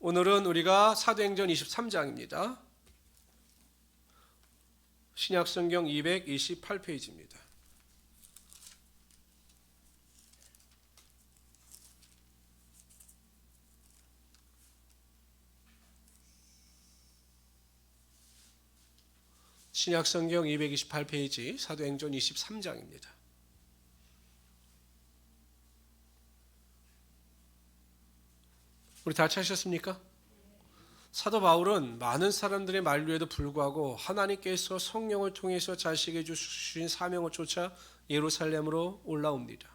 오늘은 우리가 사도행전 23장입니다. 신약성경 228페이지입니다. 신약성경 228페이지 사도행전 23장입니다. 우리 다 찾으셨습니까? 사도 바울은 많은 사람들의 만류에도 불구하고 하나님께서 성령을 통해서 자식에게 주신 사명을 쫓아 예루살렘으로 올라옵니다.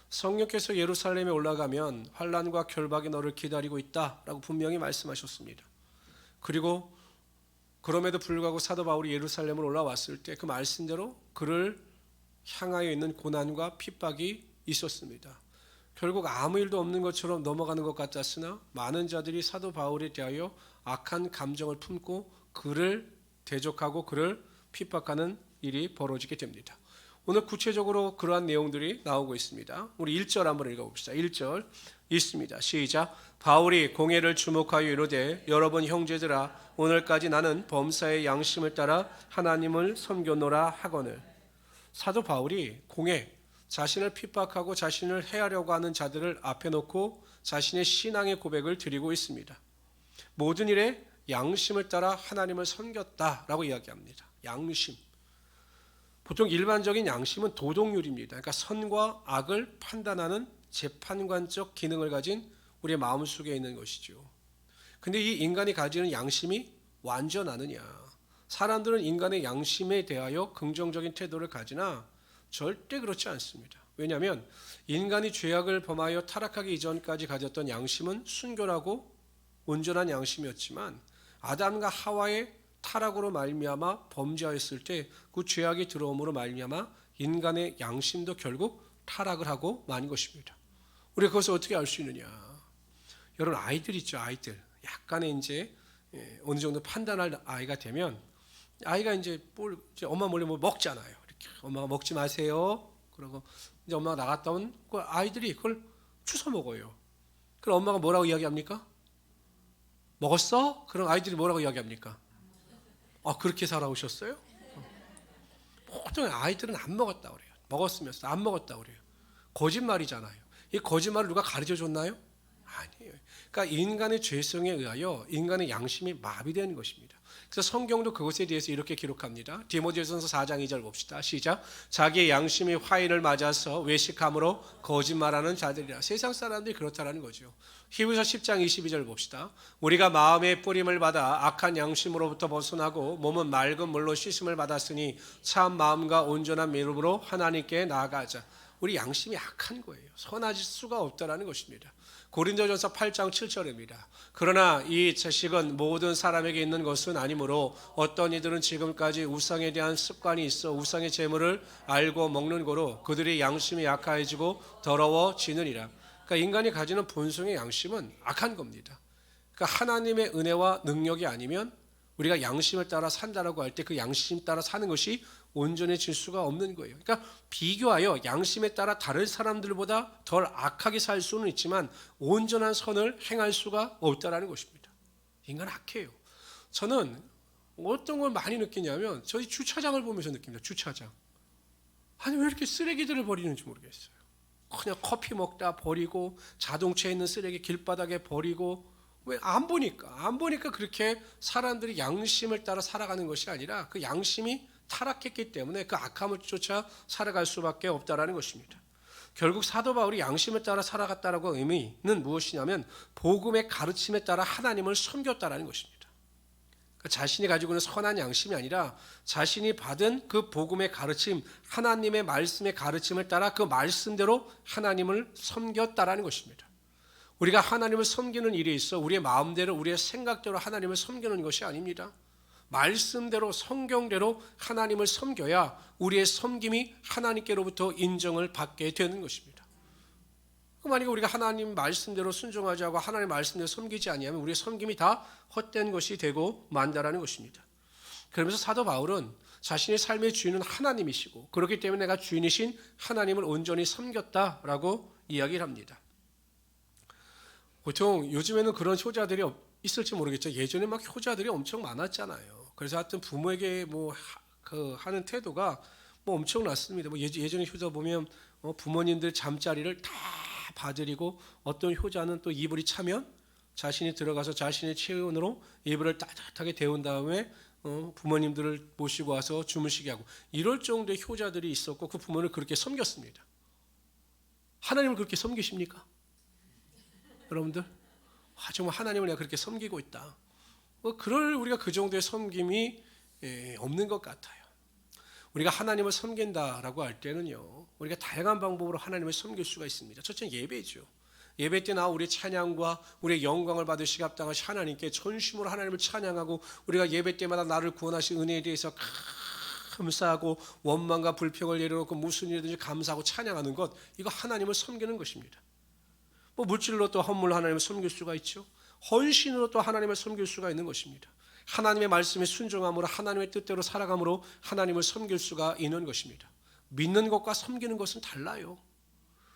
성령께서 예루살렘에 올라가면 환난과 결박이 너를 기다리고 있다라고 분명히 말씀하셨습니다. 그리고 그럼에도 불구하고 사도 바울이 예루살렘으로 올라왔을 때 그 말씀대로 그를 향하여 있는 고난과 핍박이 있었습니다. 결국 아무 일도 없는 것처럼 넘어가는 것 같았으나 많은 자들이 사도 바울에 대하여 악한 감정을 품고 그를 대적하고 그를 핍박하는 일이 벌어지게 됩니다. 오늘 구체적으로 그러한 내용들이 나오고 있습니다. 우리 1절 한번 읽어봅시다. 1절 있습니다. 시작. 바울이 공회를 주목하여 이르되 여러분 형제들아 오늘까지 나는 범사의 양심을 따라 하나님을 섬겼노라 하거늘. 사도 바울이 공회, 자신을 핍박하고 자신을 해하려고 하는 자들을 앞에 놓고 자신의 신앙의 고백을 드리고 있습니다. 모든 일에 양심을 따라 하나님을 섬겼다라고 이야기합니다. 양심. 보통 일반적인 양심은 도덕률입니다. 그러니까 선과 악을 판단하는 재판관적 기능을 가진 우리의 마음속에 있는 것이죠. 근데 이 인간이 가지는 양심이 완전하느냐? 사람들은 인간의 양심에 대하여 긍정적인 태도를 가지나 절대 그렇지 않습니다. 왜냐하면 인간이 죄악을 범하여 타락하기 이전까지 가졌던 양심은 순결하고 온전한 양심이었지만 아담과 하와의 타락으로 말미암아 범죄하였을 때 그 죄악이 들어옴으로 말미암아 인간의 양심도 결국 타락을 하고 만 것입니다. 우리가 그것을 어떻게 알 수 있느냐? 여러분 아이들 있죠, 아이들. 약간의 이제 어느 정도 판단할 아이가 되면 아이가 이제 엄마 몰래 뭐 먹잖아요. 이렇게 엄마가 먹지 마세요. 그러고 이제 엄마가 나갔다 온 그 아이들이 그걸 주워 먹어요. 그럼 엄마가 뭐라고 이야기합니까? 먹었어? 그럼 아이들이 뭐라고 이야기합니까? 아, 그렇게 살아오셨어요? 보통 아이들은 안 먹었다 그래요. 먹었으면서 안 먹었다 그래요. 거짓말이잖아요. 이 거짓말을 누가 가르쳐 줬나요? 아니에요. 그러니까 인간의 죄성에 의하여 인간의 양심이 마비되는 것입니다. 그래서 성경도 그것에 대해서 이렇게 기록합니다. 디모데전서 4장 2절 봅시다. 시작. 자기의 양심이 화인을 맞아서 외식함으로 거짓말하는 자들이라. 세상 사람들이 그렇다라는 거죠. 히브리서 10장 22절 봅시다. 우리가 마음의 뿌림을 받아 악한 양심으로부터 벗어나고 몸은 맑은 물로 씻음을 받았으니 참 마음과 온전한 믿음으로 하나님께 나아가자. 우리 양심이 악한 거예요. 선하실 수가 없다라는 것입니다. 고린도전서 8장 7절입니다. 그러나 이 자식은 모든 사람에게 있는 것은 아니므로 어떤 이들은 지금까지 우상에 대한 습관이 있어 우상의 재물을 알고 먹는 거로 그들의 양심이 약해지고 더러워지느니라. 그러니까 인간이 가지는 본성의 양심은 악한 겁니다. 그러니까 하나님의 은혜와 능력이 아니면 우리가 양심을 따라 산다라고 할 때 그 양심 따라 사는 것이 온전해질 수가 없는 거예요. 그러니까 비교하여 양심에 따라 다른 사람들보다 덜 악하게 살 수는 있지만 온전한 선을 행할 수가 없다라는 것입니다. 인간은 악해요. 저는 어떤 걸 많이 느끼냐면 저희 주차장을 보면서 느낍니다. 주차장. 아니 왜 이렇게 쓰레기들을 버리는지 모르겠어요. 그냥 커피 먹다 버리고 자동차에 있는 쓰레기 길바닥에 버리고 왜 안 보니까 그렇게 사람들이 양심을 따라 살아가는 것이 아니라 그 양심이 타락했기 때문에 그 악함을 쫓아 살아갈 수밖에 없다라는 것입니다. 결국 사도 바울이 양심을 따라 살아갔다라고 의미는 무엇이냐면 복음의 가르침에 따라 하나님을 섬겼다라는 것입니다. 그러니까 자신이 가지고 있는 선한 양심이 아니라 자신이 받은 그 복음의 가르침, 하나님의 말씀의 가르침을 따라 그 말씀대로 하나님을 섬겼다라는 것입니다. 우리가 하나님을 섬기는 일에 있어 우리의 마음대로 우리의 생각대로 하나님을 섬기는 것이 아닙니다. 말씀대로 성경대로 하나님을 섬겨야 우리의 섬김이 하나님께로부터 인정을 받게 되는 것입니다. 만약에 우리가 하나님 말씀대로 순종하지 않고 하나님 말씀대로 섬기지 아니하면 우리의 섬김이 다 헛된 것이 되고 만다라는 것입니다. 그러면서 사도 바울은 자신의 삶의 주인은 하나님이시고 그렇기 때문에 내가 주인이신 하나님을 온전히 섬겼다라고 이야기를 합니다. 보통 요즘에는 그런 효자들이 있을지 모르겠죠. 예전에 막 효자들이 엄청 많았잖아요. 그래서 하여튼 부모에게 뭐 하는 태도가 뭐 엄청났습니다. 뭐 예전에 효자 보면 부모님들 잠자리를 다 봐드리고 어떤 효자는 또 이불이 차면 자신이 들어가서 자신의 체온으로 이불을 따뜻하게 데운 다음에 부모님들을 모시고 와서 주무시게 하고 이럴 정도의 효자들이 있었고 그 부모를 그렇게 섬겼습니다. 하나님을 그렇게 섬기십니까? 여러분들? 정말 하나님을 내가 그렇게 섬기고 있다. 그럴 우리가 그 정도의 섬김이 없는 것 같아요. 우리가 하나님을 섬긴다라고 할 때는요, 우리가 다양한 방법으로 하나님을 섬길 수가 있습니다. 첫째는 예배죠. 예배 때 우리의 찬양과 우리의 영광을 받으시기 합당하신 하나님께 전심으로 하나님을 찬양하고 우리가 예배 때마다 나를 구원하신 은혜에 대해서 감사하고 원망과 불평을 내려놓고 무슨 일이든지 감사하고 찬양하는 것, 이거 하나님을 섬기는 것입니다. 뭐 물질로 또 헌물로 하나님을 섬길 수가 있죠. 헌신으로 또 하나님을 섬길 수가 있는 것입니다. 하나님의 말씀에 순종함으로 하나님의 뜻대로 살아감으로 하나님을 섬길 수가 있는 것입니다. 믿는 것과 섬기는 것은 달라요.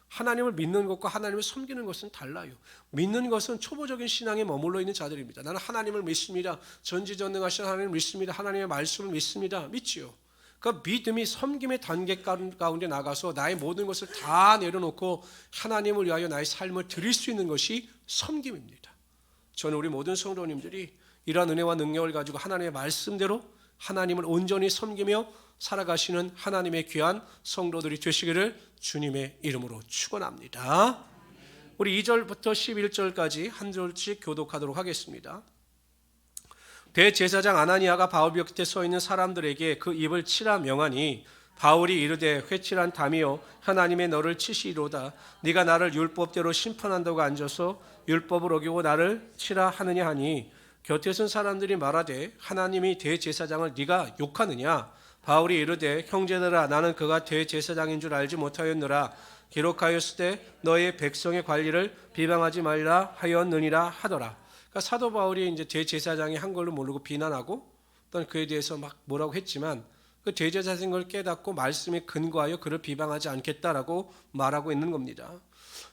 하나님을 믿는 것과 하나님을 섬기는 것은 달라요. 믿는 것은 초보적인 신앙에 머물러 있는 자들입니다. 나는 하나님을 믿습니다. 전지전능하신 하나님을 믿습니다. 하나님의 말씀을 믿습니다. 믿지요. 그 믿음이 섬김의 단계 가운데 나가서 나의 모든 것을 다 내려놓고 하나님을 위하여 나의 삶을 드릴 수 있는 것이 섬김입니다. 저는 우리 모든 성도님들이 이러한 은혜와 능력을 가지고 하나님의 말씀대로 하나님을 온전히 섬기며 살아가시는 하나님의 귀한 성도들이 되시기를 주님의 이름으로 축원합니다. 우리 2절부터 11절까지 한 절씩 교독하도록 하겠습니다. 대제사장 아나니아가 바울 곁에 서 있는 사람들에게 그 입을 치라 명하니 바울이 이르되 회칠한 담이여 하나님의 너를 치시리로다. 네가 나를 율법대로 심판한다고 앉아서 율법을 어기고 나를 치라 하느냐 하니 곁에 선 사람들이 말하되 하나님이 대제사장을 네가 욕하느냐. 바울이 이르되 형제들아 나는 그가 대제사장인 줄 알지 못하였느라. 기록하였으되 너의 백성의 관리를 비방하지 말라 하였느니라 하더라. 그러니까 사도 바울이 이제 대제사장이 한 걸로 모르고 비난하고 또는 그에 대해서 막 뭐라고 했지만 그 대제사장인 걸 깨닫고 말씀에 근거하여 그를 비방하지 않겠다라고 말하고 있는 겁니다.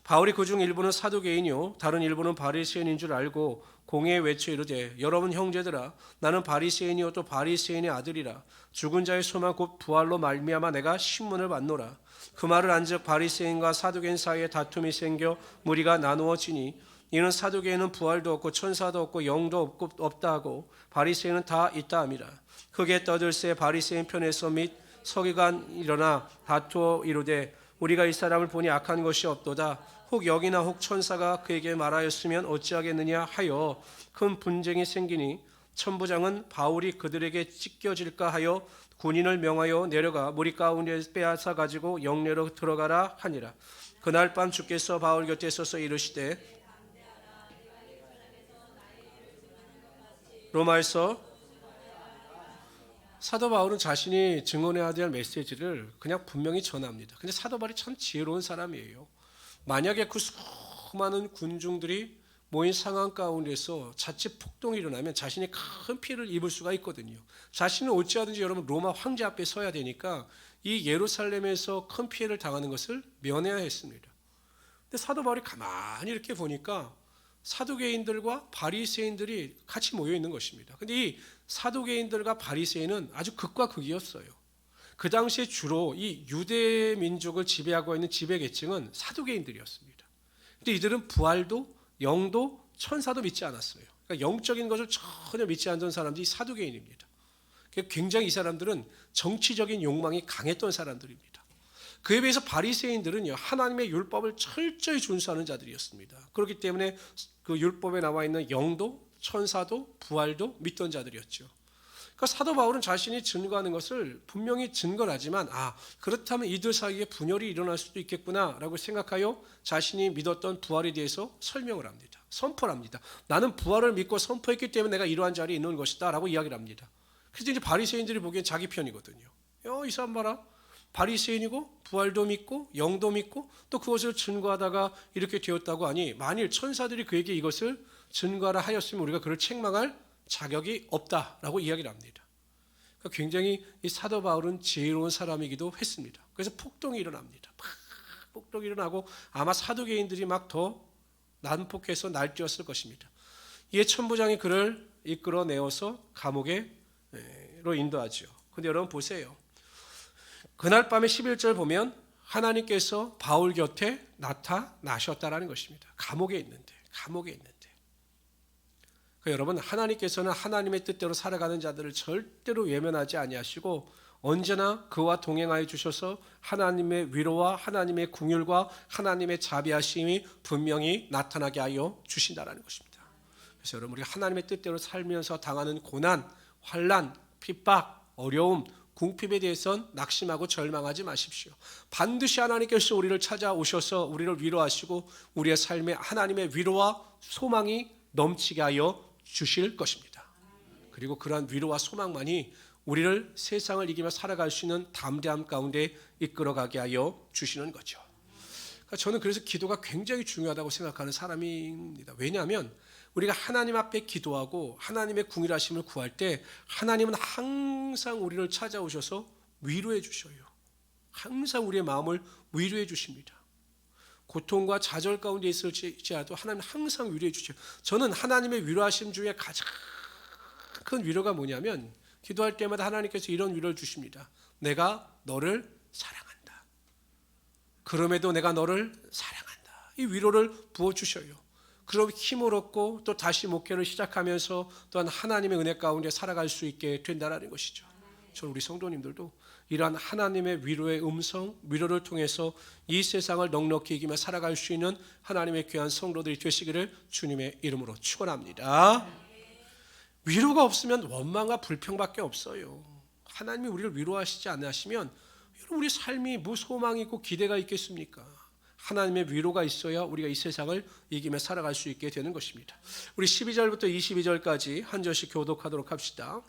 바울이 그중 일부는 사두개인이요 다른 일부는 바리새인인 줄 알고 공회에 외쳐 이르되 여러분 형제들아 나는 바리새인이요 또 바리새인의 아들이라. 죽은 자의 소망 곧 부활로 말미암아 내가 신문을 받노라. 그 말을 한즉 바리새인과 사두개인 사이에 다툼이 생겨 무리가 나누어지니 이는 사두개인은 부활도 없고 천사도 없고 영도 없다 하고 바리새인은 다 있다 함이라. 크게 떠들새 바리새인 편에서 및 서기관 일어나 다투어 이르되 우리가 이 사람을 보니 악한 것이 없도다. 혹 여기나 혹 천사가 그에게 말하였으면 어찌하겠느냐 하여 큰 분쟁이 생기니 천부장은 바울이 그들에게 찢겨질까 하여 군인을 명하여 내려가 무리 가운데 빼앗아 가지고 영내로 들어가라 하니라. 그날 밤 주께서 바울 곁에 서서 이르시되 로마에서 사도 바울은 자신이 증언해야 될 메시지를 그냥 분명히 전합니다. 근데 사도 바울이 참 지혜로운 사람이에요. 만약에 그 수많은 군중들이 모인 상황 가운데서 자칫 폭동이 일어나면 자신이 큰 피해를 입을 수가 있거든요. 자신은 어찌하든지 여러분 로마 황제 앞에 서야 되니까 이 예루살렘에서 큰 피해를 당하는 것을 면해야 했습니다. 근데 사도 바울이 가만히 이렇게 보니까 사두개인들과 바리새인들이 같이 모여 있는 것입니다. 근데 이 사두개인들과 바리새인은 아주 극과 극이었어요. 그 당시에 주로 이 유대 민족을 지배하고 있는 지배계층은 사두개인들이었습니다. 근데 이들은 부활도 영도 천사도 믿지 않았어요. 그러니까 영적인 것을 전혀 믿지 않던 사람들이 사두개인입니다. 굉장히 이 사람들은 정치적인 욕망이 강했던 사람들입니다. 그에 비해서 바리새인들은요 하나님의 율법을 철저히 준수하는 자들이었습니다. 그렇기 때문에 그 율법에 나와 있는 영도 천사도 부활도 믿던 자들이었죠. 그러니까 사도 바울은 자신이 증거하는 것을 분명히 증거를 하지만 그렇다면 이들 사이에 분열이 일어날 수도 있겠구나라고 생각하여 자신이 믿었던 부활에 대해서 설명을 합니다. 선포를 합니다. 나는 부활을 믿고 선포했기 때문에 내가 이러한 자리에 있는 것이다 라고 이야기를 합니다. 그래서 이제 바리새인들이 보기엔 자기 편이거든요. 이 사람 봐라. 바리새인이고 부활도 믿고 영도 믿고 또 그것을 증거하다가 이렇게 되었다고 하니 만일 천사들이 그에게 이것을 증거하라 하였으면 우리가 그를 책망할 자격이 없다라고 이야기를 합니다. 그러니까 굉장히 이 사도 바울은 지혜로운 사람이기도 했습니다. 그래서 폭동이 일어납니다. 폭동이 일어나고 아마 사두개인들이 막 더 난폭해서 날뛰었을 것입니다. 이에 천부장이 그를 이끌어내어서 감옥으로 인도하죠. 근데 여러분 보세요. 그날 밤에 11절 보면 하나님께서 바울 곁에 나타나셨다라는 것입니다. 감옥에 있는데. 그러니까 여러분, 하나님께서는 하나님의 뜻대로 살아가는 자들을 절대로 외면하지 아니하시고 언제나 그와 동행하여 주셔서 하나님의 위로와 하나님의 긍휼과 하나님의 자비하심이 분명히 나타나게 하여 주신다라는 것입니다. 그래서 여러분, 우리 하나님의 뜻대로 살면서 당하는 고난, 환난, 핍박, 어려움, 궁핍에 대해서는 낙심하고 절망하지 마십시오. 반드시 하나님께서 우리를 찾아오셔서 우리를 위로하시고 우리의 삶에 하나님의 위로와 소망이 넘치게 하여 주실 것입니다. 그리고 그러한 위로와 소망만이 우리를 세상을 이기며 살아갈 수 있는 담대함 가운데 이끌어가게 하여 주시는 거죠. 그러니까 저는 그래서 기도가 굉장히 중요하다고 생각하는 사람입니다. 왜냐하면 우리가 하나님 앞에 기도하고 하나님의 궁휼하심을 구할 때 하나님은 항상 우리를 찾아오셔서 위로해 주셔요. 항상 우리의 마음을 위로해 주십니다. 고통과 좌절 가운데 있을지라도 하나님은 항상 위로해 주셔요. 저는 하나님의 위로하심 중에 가장 큰 위로가 뭐냐면 기도할 때마다 하나님께서 이런 위로를 주십니다. 내가 너를 사랑한다. 그럼에도 내가 너를 사랑한다. 이 위로를 부어주셔요. 그럼 힘을 얻고 또 다시 목회를 시작하면서 또한 하나님의 은혜 가운데 살아갈 수 있게 된다는 것이죠. 저는 우리 성도님들도 이러한 하나님의 위로의 음성, 위로를 통해서 이 세상을 넉넉히 이기며 살아갈 수 있는 하나님의 귀한 성도들이 되시기를 주님의 이름으로 축원합니다. 위로가 없으면 원망과 불평밖에 없어요. 하나님이 우리를 위로하시지 않으시면 우리 삶이 뭐 소망이 있고 기대가 있겠습니까? 하나님의 위로가 있어야 우리가 이 세상을 이기며 살아갈 수 있게 되는 것입니다. 우리 12절부터 22절까지 한 절씩 교독하도록 합시다.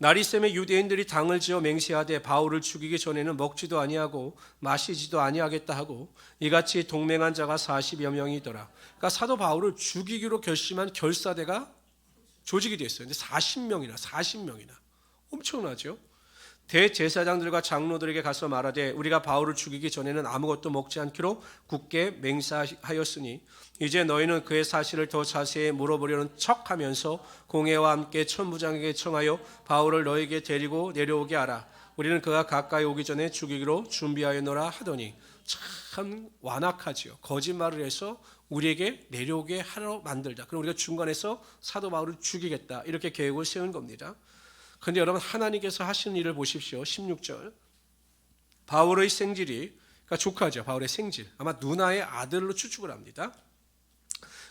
나리샘의 유대인들이 당을 지어 맹세하되 바울을 죽이기 전에는 먹지도 아니하고 마시지도 아니하겠다 하고 이같이 동맹한 자가 40여 명이더라. 그러니까 사도 바울을 죽이기로 결심한 결사대가 조직이 됐어요. 근데 40명이나 엄청나죠. 대제사장들과 장로들에게 가서 말하되 우리가 바울을 죽이기 전에는 아무것도 먹지 않기로 굳게 맹세하였으니 이제 너희는 그의 사실을 더 자세히 물어보려는 척하면서 공회와 함께 천부장에게 청하여 바울을 너에게 데리고 내려오게 하라. 우리는 그가 가까이 오기 전에 죽이기로 준비하였노라 하더니 참 완악하지요. 거짓말을 해서 우리에게 내려오게 하러 만들다. 그럼 우리가 중간에서 사도 바울을 죽이겠다. 이렇게 계획을 세운 겁니다. 그런데 여러분, 하나님께서 하신 일을 보십시오. 16절. 바울의 생질이, 그러니까 조카죠. 바울의 생질. 아마 누나의 아들로 추측을 합니다.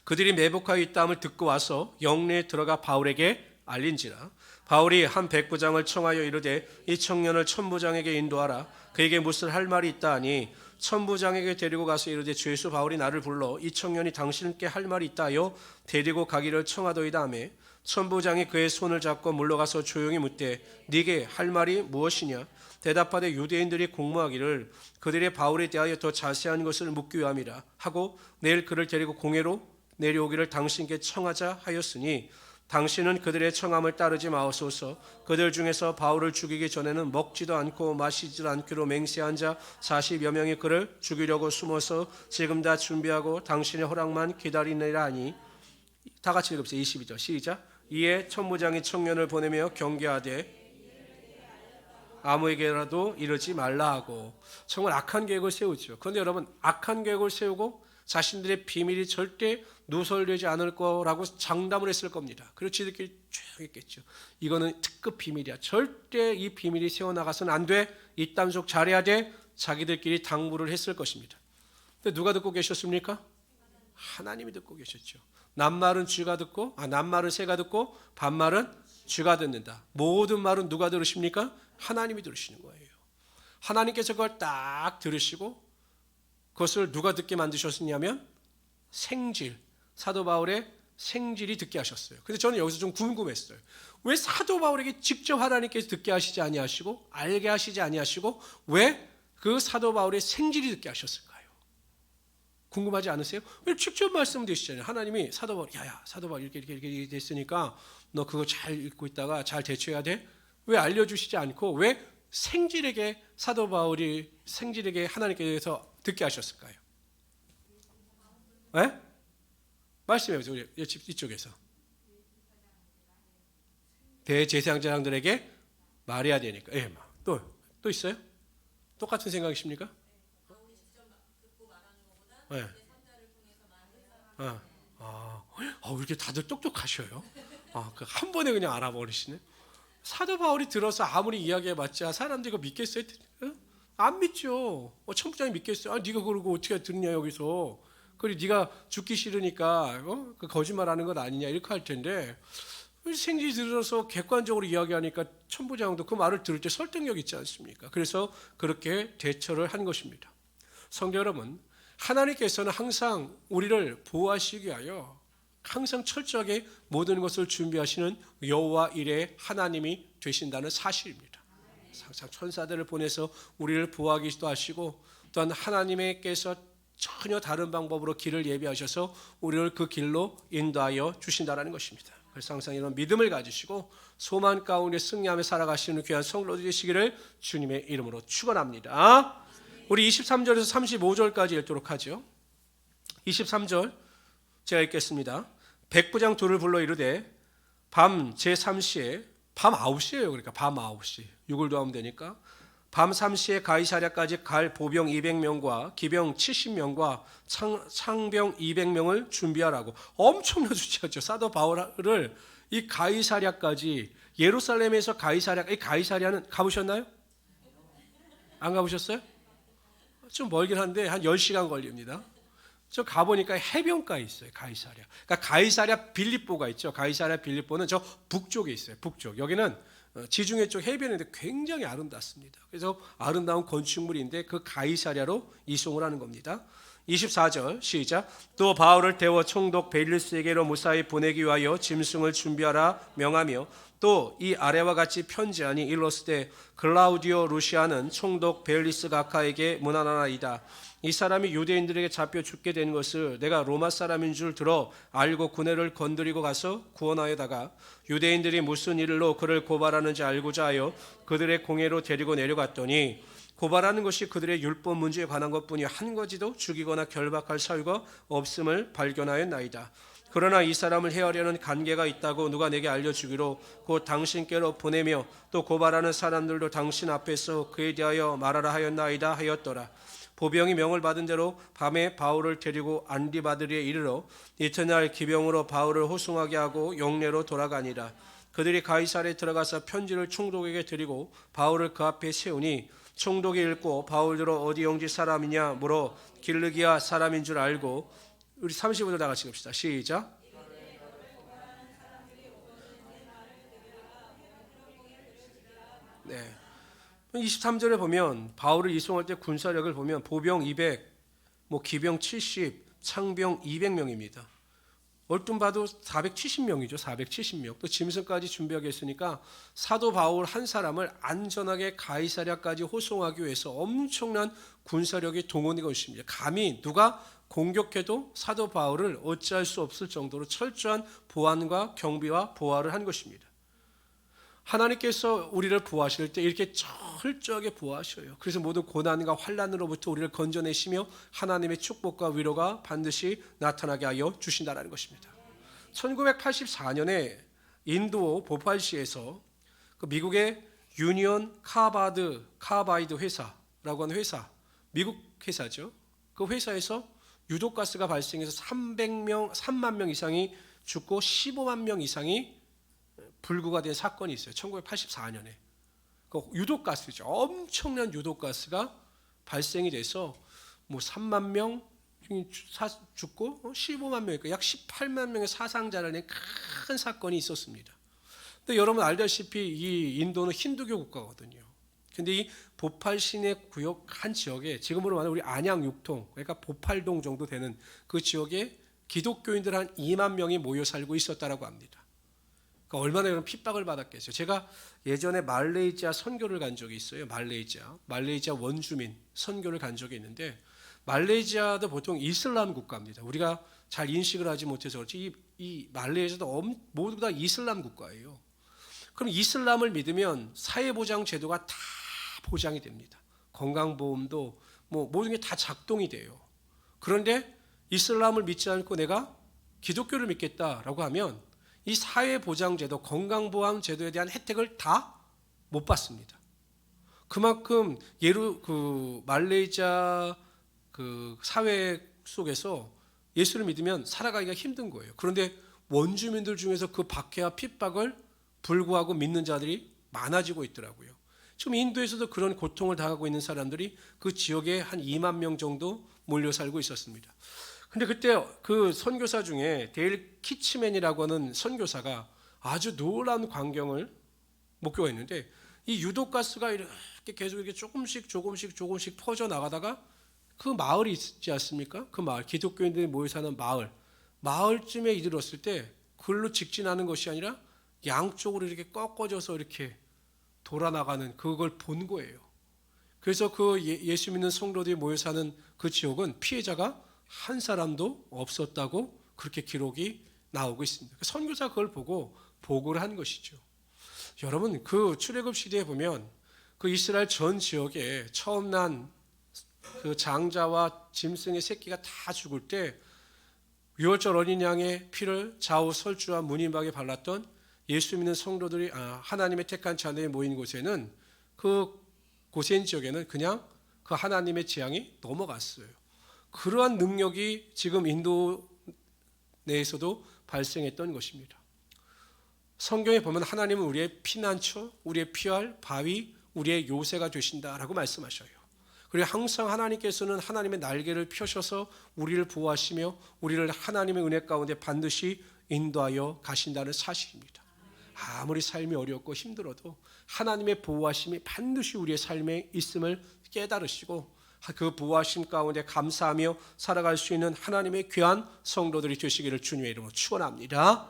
그들이 매복하여 있다함을 듣고 와서 영내에 들어가 바울에게 알린지라. 바울이 한 백부장을 청하여 이르되 이 청년을 천부장에게 인도하라. 그에게 무슨 할 말이 있다 하니 천부장에게 데리고 가서 이르되 주 예수 바울이 나를 불러 이 청년이 당신께 할 말이 있다 하여 데리고 가기를 청하더이다 하매 천부장이 그의 손을 잡고 물러가서 조용히 묻되 네게 할 말이 무엇이냐. 대답하되 유대인들이 공모하기를 그들의 바울에 대하여 더 자세한 것을 묻기 위함이라 하고 내일 그를 데리고 공회로 내려오기를 당신께 청하자 하였으니 당신은 그들의 청함을 따르지 마옵소서. 그들 중에서 바울을 죽이기 전에는 먹지도 않고 마시지도 않기로 맹세한 자 40여 명이 그를 죽이려고 숨어서 지금 다 준비하고 당신의 허락만 기다리느라 하니. 다 같이 읽읍시다. 22절 시작. 이에 천부장이 청년을 보내며 경계하되 아무에게라도 이르지 말라 하고. 정말 악한 계획을 세우죠. 그런데 여러분, 악한 계획을 세우고 자신들의 비밀이 절대 누설되지 않을 거라고 장담을 했을 겁니다. 그리고 지들끼리 쭉 했겠죠. 이거는 특급 비밀이야. 절대 이 비밀이 새어나가서는 안 돼. 이 단속 잘해야 돼. 자기들끼리 당부를 했을 것입니다. 근데 누가 듣고 계셨습니까? 하나님이 듣고 계셨죠. 남말은 남말은 새가 듣고 반말은 쥐가 듣는다. 모든 말은 누가 들으십니까? 하나님이 들으시는 거예요. 하나님께서 그걸 딱 들으시고 그것을 누가 듣게 만드셨냐면 생질, 사도 바울의 생질이 듣게 하셨어요. 근데 저는 여기서 좀 궁금했어요. 왜 사도 바울에게 직접 하나님께서 듣게 하시지 아니하시고 알게 하시지 아니하시고 왜 그 사도 바울의 생질이 듣게 하셨을까요? 궁금하지 않으세요? 왜 직접 말씀드리시잖아요. 하나님이 사도 바울, 사도 바울 이렇게 됐으니까 너 그거 잘 읽고 있다가 잘 대처해야 돼. 왜 알려주시지 않고 왜 생질에게 사도 바울이 생질에게 하나님께서 듣게 하셨을까요? 예? 말씀해 보세요. 우리 이쪽에서. 대제사장들에게 말해야 되니까. 예, 또 있어요? 똑같은 생각이십니까? 예. 이렇게 다들 똑똑하셔요. 한 번에 그냥 알아버리시네. 사도 바울이 들어서 아무리 이야기해봤자 사람들이 이거 믿겠어요? 안 믿죠. 천부장이 믿겠어요? 네가 그러고 어떻게 듣냐 여기서. 그리고 네가 죽기 싫으니까 그 거짓말하는 것 아니냐 이렇게 할 텐데 생지 들어서 객관적으로 이야기하니까 천부장도 그 말을 들을 때 설득력 있지 않습니까? 그래서 그렇게 대처를 한 것입니다. 성도 여러분, 하나님께서는 항상 우리를 보호하시기 위하여 항상 철저하게 모든 것을 준비하시는 여호와 일의 하나님이 되신다는 사실입니다. 항상 천사들을 보내서 우리를 보호하기도 하시고 또한 하나님께서 전혀 다른 방법으로 길을 예비하셔서 우리를 그 길로 인도하여 주신다는 것입니다. 그래서 항상 이런 믿음을 가지시고 소망 가운데 승리하며 살아가시는 귀한 성도들 되시기를 주님의 이름으로 축원합니다. 우리 23절에서 35절까지 읽도록 하죠. 23절 제가 읽겠습니다. 백부장 둘을 불러 이르되 밤 제3시에 밤 9시예요. 그러니까 밤 9시 6을 더하면 되니까 밤 3시에 가이사랴까지 갈 보병 200명과 기병 70명과 창병 200명을 준비하라고. 엄청난 수치였죠. 사도 바울을 이 가이사랴까지, 예루살렘에서 가이사랴, 이 가이사랴는 가보셨나요? 안 가보셨어요? 좀 멀긴 한데 한 10시간 걸립니다. 저 가보니까 해변가에 있어요. 가이사랴. 그러니까 가이사랴 빌립보가 있죠. 가이사랴 빌립보는 저 북쪽에 있어요. 북쪽. 여기는 지중해 쪽 해변인데 굉장히 아름답습니다. 그래서 아름다운 건축물인데 그 가이사랴로 이송을 하는 겁니다. 24절 시작. 또 바울을 태워 총독 벨리스에게로 무사히 보내기 위하여 짐승을 준비하라 명하며 또 이 아래와 같이 편지하니 일렀을 클라우디오 루시아는 총독 벨리스 가카에게 문안하나이다. 이 사람이 유대인들에게 잡혀 죽게 된 것을 내가 로마 사람인 줄 들어 알고 구내를 건드리고 가서 구원하여다가 유대인들이 무슨 일로 그를 고발하는지 알고자 하여 그들의 공회로 데리고 내려갔더니 고발하는 것이 그들의 율법 문제에 관한 것뿐이 한 가지도 죽이거나 결박할 사유가 없음을 발견하였나이다. 그러나 이 사람을 해하려는 관계가 있다고 누가 내게 알려주기로 곧 당신께로 보내며 또 고발하는 사람들도 당신 앞에서 그에 대하여 말하라 하였나이다 하였더라. 보병이 명을 받은 대로 밤에 바울을 데리고 안디바드리에 이르러 이튿날 기병으로 바울을 호송하게 하고 영내로 돌아가니라. 그들이 가이사랴에 들어가서 편지를 총독에게 드리고 바울을 그 앞에 세우니 총독이 읽고 바울들로 어디 영지 사람이냐 물어 길르기아 사람인 줄 알고. 우리 35절 다 같이 읽읍시다. 시작. 네. 23절에 보면 바울을 이송할 때 군사력을 보면 보병 200, 기병 70, 창병 200명입니다. 얼뚱 봐도 470명이죠. 470명. 또 짐승까지 준비하겠으니까 사도 바울 한 사람을 안전하게 가이사랴까지 호송하기 위해서 엄청난 군사력이 동원된 것입니다. 감히 누가 공격해도 사도 바울을 어찌할 수 없을 정도로 철저한 보안과 경비와 보호를 한 것입니다. 하나님께서 우리를 보호하실 때 이렇게 철저하게 보호하셔요. 그래서 모든 고난과 환난으로부터 우리를 건져내시며 하나님의 축복과 위로가 반드시 나타나게 하여 주신다는 것입니다. 1984년에 인도 보팔시에서 그 미국의 유니언 카바이드 회사라고 하는 회사, 미국 회사죠. 그 회사에서 유독가스가 발생해서 3만 명 이상이 죽고 15만 명 이상이 불구가 된 사건이 있어요. 1984년에. 그 유독가스죠. 엄청난 유독가스가 발생이 돼서 3만 명 죽고 15만 명이니까 약 18만 명의 사상자를 낸 큰 사건이 있었습니다. 근데 여러분 알다시피 이 인도는 힌두교 국가거든요. 근데 이 보팔 시내 구역 한 지역에 지금으로 말하면 우리 안양 6통 그러니까 보팔동 정도 되는 그 지역에 기독교인들 한 2만 명이 모여 살고 있었다라고 합니다. 그러니까 얼마나 이런 핍박을 받았겠어요. 제가 예전에 말레이시아 선교를 간 적이 있어요. 말레이시아 원주민 선교를 간 적이 있는데 말레이시아도 보통 이슬람 국가입니다. 우리가 잘 인식을 하지 못해서 그렇지 이 말레이시아도 모두 다 이슬람 국가예요. 그럼 이슬람을 믿으면 사회보장 제도가 다 보장이 됩니다. 건강보험도 모든 게 다 작동이 돼요. 그런데 이슬람을 믿지 않고 내가 기독교를 믿겠다라고 하면 이 사회보장제도, 건강보험제도에 대한 혜택을 다 못 받습니다. 그만큼 말레이시아 사회 속에서 예수를 믿으면 살아가기가 힘든 거예요. 그런데 원주민들 중에서 그 박해와 핍박을 불구하고 믿는 자들이 많아지고 있더라고요. 지금 인도에서도 그런 고통을 당하고 있는 사람들이 그 지역에 한 2만 명 정도 몰려 살고 있었습니다. 근데 그때 그 선교사 중에 데일 키치맨이라고 하는 선교사가 아주 놀라운 광경을 목격했는데, 이 유독가스가 이렇게 계속 이렇게 조금씩 퍼져 나가다가 그 마을이 있지 않습니까? 그 마을, 기독교인들이 모여 사는 마을쯤에 이르렀을 때 글로 직진하는 것이 아니라 양쪽으로 이렇게 꺾어져서 이렇게 돌아나가는 그걸 본 거예요. 그래서 그 예수 믿는 성도들이 모여 사는 그 지역은 피해자가 한 사람도 없었다고 그렇게 기록이 나오고 있습니다. 선교사가 그걸 보고 보고를 한 것이죠. 여러분, 그 출애굽 시대에 보면 그 이스라엘 전 지역에 처음 난 그 장자와 짐승의 새끼가 다 죽을 때 유월절 어린 양의 피를 좌우 설주와 문인박에 발랐던 예수 믿는 성도들이 하나님의 택한 자녀에 모인 곳에는, 그 고센 지역에는 그냥 그 하나님의 재앙이 넘어갔어요. 그러한 능력이 지금 인도 내에서도 발생했던 것입니다. 성경에 보면 하나님은 우리의 피난처, 우리의 피할 바위, 우리의 요새가 되신다라고 말씀하셔요. 그리고 항상 하나님께서는 하나님의 날개를 펴셔서 우리를 보호하시며 우리를 하나님의 은혜 가운데 반드시 인도하여 가신다는 사실입니다. 아무리 삶이 어렵고 힘들어도 하나님의 보호하심이 반드시 우리의 삶에 있음을 깨달으시고 그 보호하심 가운데 감사하며 살아갈 수 있는 하나님의 귀한 성도들이 되시기를 주님의 이름으로 축원합니다.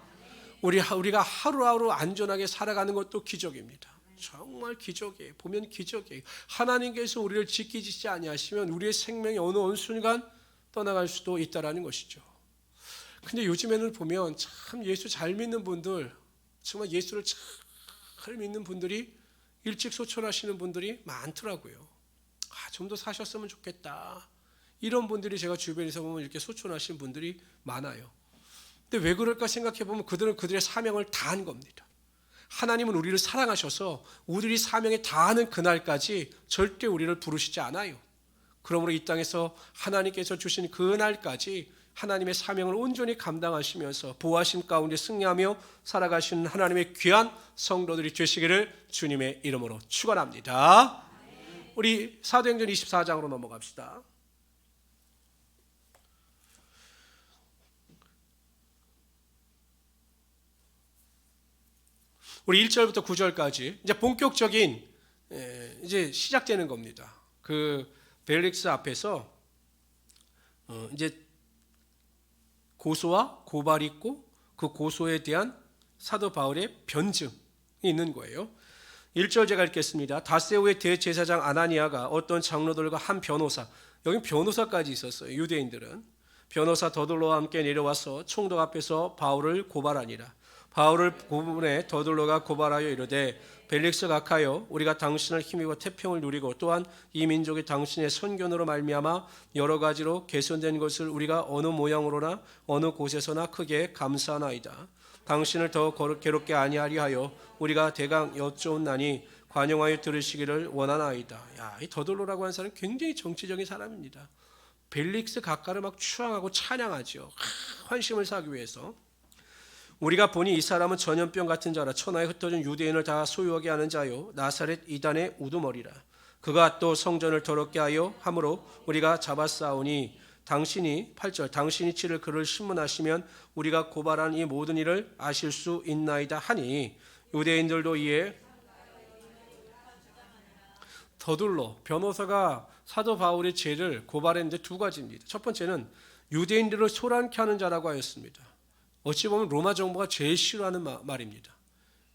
우리가 하루하루 안전하게 살아가는 것도 기적입니다. 정말 기적이에요. 보면 기적이에요. 하나님께서 우리를 지키지 아니하시면 우리의 생명이 어느 순간 떠나갈 수도 있다라는 것이죠. 근데 요즘에는 보면 참 예수 잘 믿는 분들, 정말 예수를 잘 믿는 분들이 일찍 소천하시는 분들이 많더라고요. 좀 더 사셨으면 좋겠다. 이런 분들이 제가 주변에서 보면 이렇게 소천하신 분들이 많아요. 근데 왜 그럴까 생각해 보면 그들은 그들의 사명을 다한 겁니다. 하나님은 우리를 사랑하셔서 우리들이 사명에 다하는 그날까지 절대 우리를 부르시지 않아요. 그러므로 이 땅에서 하나님께서 주신 그날까지 하나님의 사명을 온전히 감당하시면서 보호하심 가운데 승리하며 살아가시는 하나님의 귀한 성도들이 되시기를 주님의 이름으로 축원합니다. 우리 사도행전 24장으로 넘어갑시다. 우리 1절부터 9절까지 이제 본격적인 이제 시작되는 겁니다. 그 벨릭스 앞에서 이제 고소와 고발이 있고 그 고소에 대한 사도 바울의 변증이 있는 거예요. 1절 제가 읽겠습니다. 다세오의 대제사장 아나니아가 어떤 장로들과 한 변호사, 여기 변호사까지 있었어요. 유대인들은 변호사 더둘로와 함께 내려와서 총독 앞에서 바울을 고발하니라. 바울을 고문해 더둘로가 고발하여 이르되 벨릭스 각하여 우리가 당신을 힘입어 태평을 누리고 또한 이 민족이 당신의 선견으로 말미암아 여러 가지로 개선된 것을 우리가 어느 모양으로나 어느 곳에서나 크게 감사하나이다. 당신을 더 괴롭게 아니하리 하여 우리가 대강 여쭈었나니 관용하여 들으시기를 원하나이다. 이 더둘로라고 하는 사람은 굉장히 정치적인 사람입니다. 벨릭스 각하를 막 추앙하고 찬양하죠. 환심을 사기 위해서. 우리가 보니 이 사람은 전염병 같은 자라 천하에 흩어진 유대인을 다 소유하게 하는 자요 나사렛 이단의 우두머리라. 그가 또 성전을 더럽게 하여 함으로 우리가 잡아싸우니 당신이 8절 당신이 치를 그를 신문하시면 우리가 고발한 이 모든 일을 아실 수 있나이다 하니 유대인들도 이에 더둘로 변호사가 사도 바울의 죄를 고발했는데 두 가지입니다. 첫 번째는 유대인들을 소란케 하는 자라고 하였습니다. 어찌 보면 로마 정부가 제일 싫어하는 말입니다.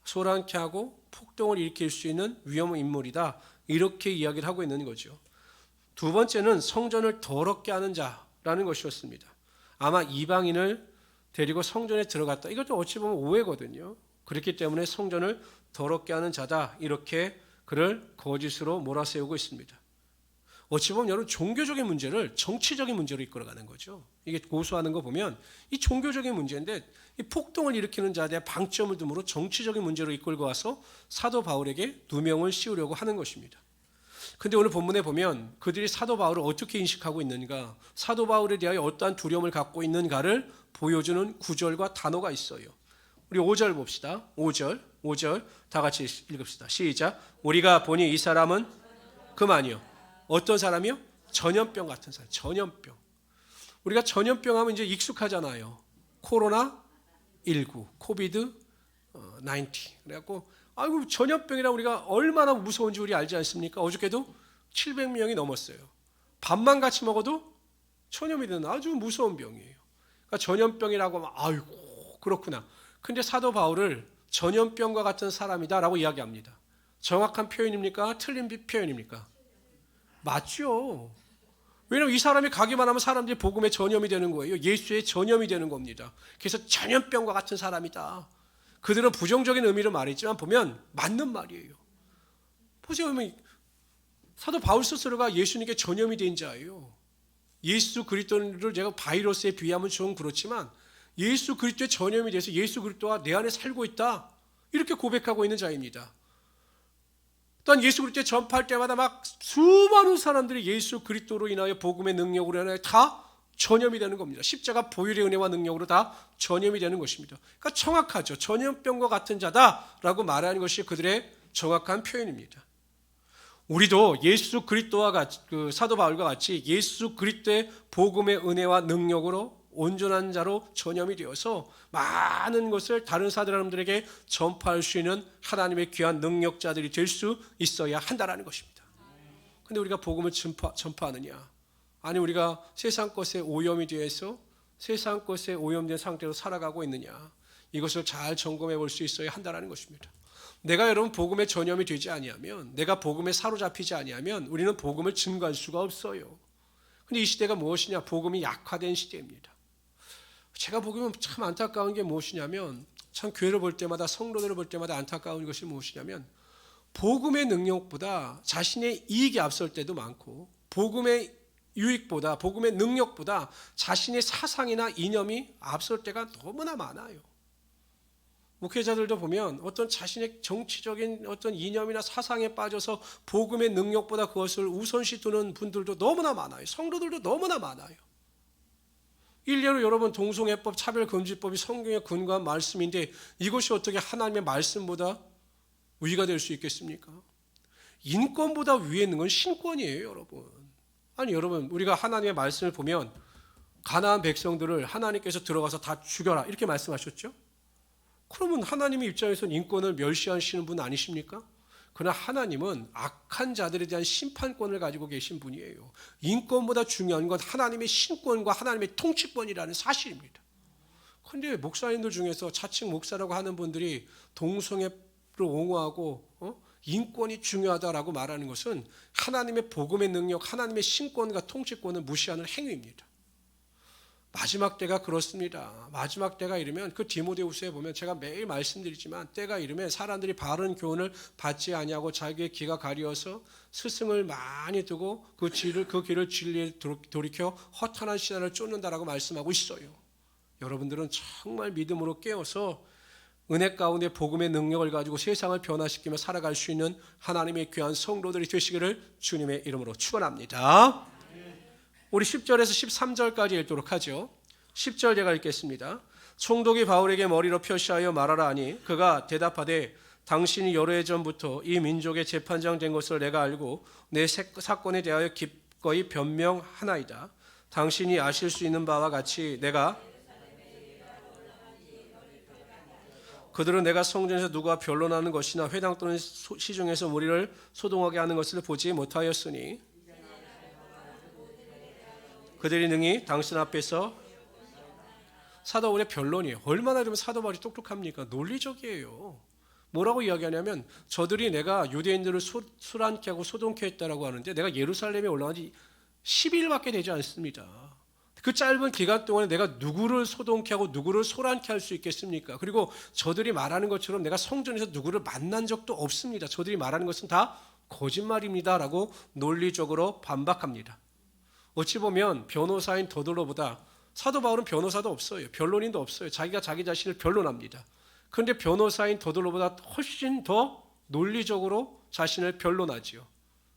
소란케 하고 폭동을 일으킬 수 있는 위험 인물이다. 이렇게 이야기를 하고 있는 거죠. 두 번째는 성전을 더럽게 하는 자라는 것이었습니다. 아마 이방인을 데리고 성전에 들어갔다. 이것도 어찌 보면 오해거든요. 그렇기 때문에 성전을 더럽게 하는 자다. 이렇게 그를 거짓으로 몰아세우고 있습니다. 어찌 보면 여러분 종교적인 문제를 정치적인 문제로 이끌어가는 거죠. 이게 고소하는 거 보면 이 종교적인 문제인데 이 폭동을 일으키는 자들의 방점을 둠으로 정치적인 문제로 이끌고 와서 사도 바울에게 누명을 씌우려고 하는 것입니다. 근데 오늘 본문에 보면 그들이 사도 바울을 어떻게 인식하고 있는가, 사도 바울에 대하여 어떠한 두려움을 갖고 있는가를 보여주는 구절과 단어가 있어요. 우리 5절 봅시다. 5절 다 같이 읽읍시다. 시작. 우리가 보니 이 사람은 그만이요. 어떤 사람이요? 전염병 같은 사람. 전염병. 우리가 전염병 하면 이제 익숙하잖아요. 코로나19, 코비드 19. 그래갖고 아이고 전염병이라 우리가 얼마나 무서운지 우리 알지 않습니까? 어저께도 700명이 넘었어요. 밥만 같이 먹어도 전염이 되는 아주 무서운 병이에요. 그러니까 전염병이라고 하면 아이고 그렇구나. 근데 사도 바울을 전염병과 같은 사람이다라고 이야기합니다. 정확한 표현입니까? 틀린 표현입니까? 맞죠. 왜냐하면 이 사람이 가기만 하면 사람들이 복음에 전염이 되는 거예요. 예수의 전염이 되는 겁니다. 그래서 전염병과 같은 사람이다. 그들은 부정적인 의미로 말했지만 보면 맞는 말이에요. 보세요. 사도 바울 스스로가 예수님께 전염이 된 자예요. 예수 그리스도를 제가 바이러스에 비하면 좀 그렇지만 예수 그리스도의 전염이 돼서 예수 그리스도가 내 안에 살고 있다. 이렇게 고백하고 있는 자입니다. 또한 예수 그리스도를 전파할 때마다 막 수많은 사람들이 예수 그리스도로 인하여 복음의 능력으로 인하여 다 전염이 되는 겁니다. 십자가 보혈의 은혜와 능력으로 다 전염이 되는 것입니다. 그러니까 정확하죠. 전염병과 같은 자다라고 말하는 것이 그들의 정확한 표현입니다. 우리도 예수 그리스도와 같이 사도 바울과 같이 예수 그리스도의 복음의 은혜와 능력으로 온전한 자로 전염이 되어서 많은 것을 다른 사람들에게 전파할 수 있는 하나님의 귀한 능력자들이 될 수 있어야 한다는 것입니다. 그런데 우리가 복음을 전파하느냐? 아니 우리가 세상 것에 오염이 되어서 세상 것에 오염된 상태로 살아가고 있느냐? 이것을 잘 점검해 볼 수 있어야 한다는 것입니다. 내가 여러분 복음에 전염이 되지 아니하면, 내가 복음에 사로잡히지 아니하면 우리는 복음을 증거할 수가 없어요. 그런데 이 시대가 무엇이냐? 복음이 약화된 시대입니다. 제가 보기에는 참 안타까운 게 무엇이냐면, 참 교회를 볼 때마다 성도들을 볼 때마다 안타까운 것이 무엇이냐면 복음의 능력보다 자신의 이익이 앞설 때도 많고 복음의 유익보다 복음의 능력보다 자신의 사상이나 이념이 앞설 때가 너무나 많아요. 목회자들도 보면 어떤 자신의 정치적인 어떤 이념이나 사상에 빠져서 복음의 능력보다 그것을 우선시 두는 분들도 너무나 많아요. 성도들도 너무나 많아요. 일례로 여러분 동성애법, 차별금지법이 성경의 근거한 말씀인데 이것이 어떻게 하나님의 말씀보다 위가 될 수 있겠습니까? 인권보다 위에 있는 건 신권이에요, 여러분. 아니 여러분 우리가 하나님의 말씀을 보면 가나안 백성들을 하나님께서 들어가서 다 죽여라 이렇게 말씀하셨죠? 그러면 하나님의 입장에서는 인권을 멸시하시는 분 아니십니까? 그러나 하나님은 악한 자들에 대한 심판권을 가지고 계신 분이에요. 인권보다 중요한 건 하나님의 신권과 하나님의 통치권이라는 사실입니다. 그런데 목사님들 중에서 자칭 목사라고 하는 분들이 동성애를 옹호하고 인권이 중요하다라고 말하는 것은 하나님의 복음의 능력, 하나님의 신권과 통치권을 무시하는 행위입니다. 마지막 때가 그렇습니다. 마지막 때가 이르면 그 디모데후서에 보면 제가 매일 말씀드리지만 때가 이르면 사람들이 바른 교훈을 받지 아니하고 자기의 귀가 가려서 스승을 많이 두고 그 길을 진리에 돌이켜 허탄한 신앙을 쫓는다라고 말씀하고 있어요. 여러분들은 정말 믿음으로 깨어서 은혜 가운데 복음의 능력을 가지고 세상을 변화시키며 살아갈 수 있는 하나님의 귀한 성도들이 되시기를 주님의 이름으로 축원합니다. 우리 10절에서 13절까지 읽도록 하죠. 10절 제가 읽겠습니다. 총독이 바울에게 머리로 표시하여 말하라 하니 그가 대답하되 당신이 여러 해 전부터 이 민족의 재판장 된 것을 내가 알고 내 사건에 대하여 기꺼이 변명하나이다. 당신이 아실 수 있는 바와 같이 내가 그들은 내가 성전에서 누가 변론하는 것이나 회당 또는 시중에서 우리를 소동하게 하는 것을 보지 못하였으니 그들이 능히 당신 앞에서 사도 바울의 변론이에요. 얼마나 좀 사도 바울이 똑똑합니까? 논리적이에요. 뭐라고 이야기하냐면 저들이 내가 유대인들을 술안케 하고 소동케 했다라고 하는데 내가 예루살렘에 올라간 지 10일밖에 되지 않습니다. 그 짧은 기간 동안에 내가 누구를 소동케 하고 누구를 소란케 할 수 있겠습니까? 그리고 저들이 말하는 것처럼 내가 성전에서 누구를 만난 적도 없습니다. 저들이 말하는 것은 다 거짓말입니다라고 논리적으로 반박합니다. 어찌 보면 변호사인 더들로보다 사도 바울은 변호사도 없어요. 변론인도 없어요. 자기가 자기 자신을 변론합니다. 그런데 변호사인 더들로보다 훨씬 더 논리적으로 자신을 변론하지요.